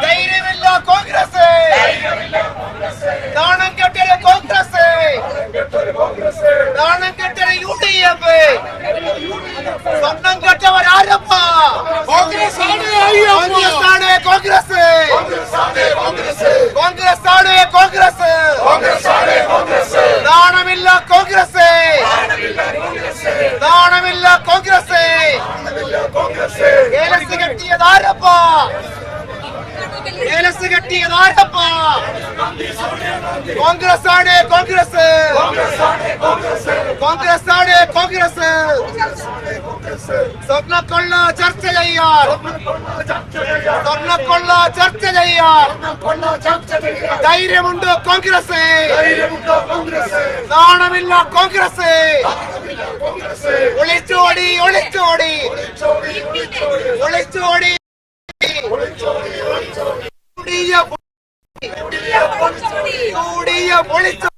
ധൈര്യമില്ല കോൺഗ്രസ്, നാണം കെട്ടൊരു കോൺഗ്രസ്, നാണം കെട്ടൊരു UDF, സ്വർണം കെട്ടവരാരപ്പ? കോൺഗ്രസ് ആണ് കോൺഗ്രസ്, കോൺഗ്രസ് ആണ് കോൺഗ്രസ്, നാണമില്ല കോൺഗ്രസ്, നാണമില്ല കോൺഗ്രസ്. ഏലസ് കെട്ടിയതാരപ്പ? ഏലസ് കെട്ടിയതാരപ്പ? കോൺഗ്രസ് ആണ് കോൺഗ്രസ്, കോൺഗ്രസ് ആണ് കോൺഗ്രസ്. സ്വർണ്ണക്കൊള്ള ചർച്ച ചെയ്യാൻ, സ്വർണ്ണക്കൊള്ള ചർച്ച ചെയ്യാൻ ധൈര്യമുണ്ട് കോൺഗ്രസ്, നാണമില്ല കോൺഗ്രസ്. ഒളിച്ചോടി ഒളിച്ചോടി ഒളിച്ചോടി ഒളിച്ചോടി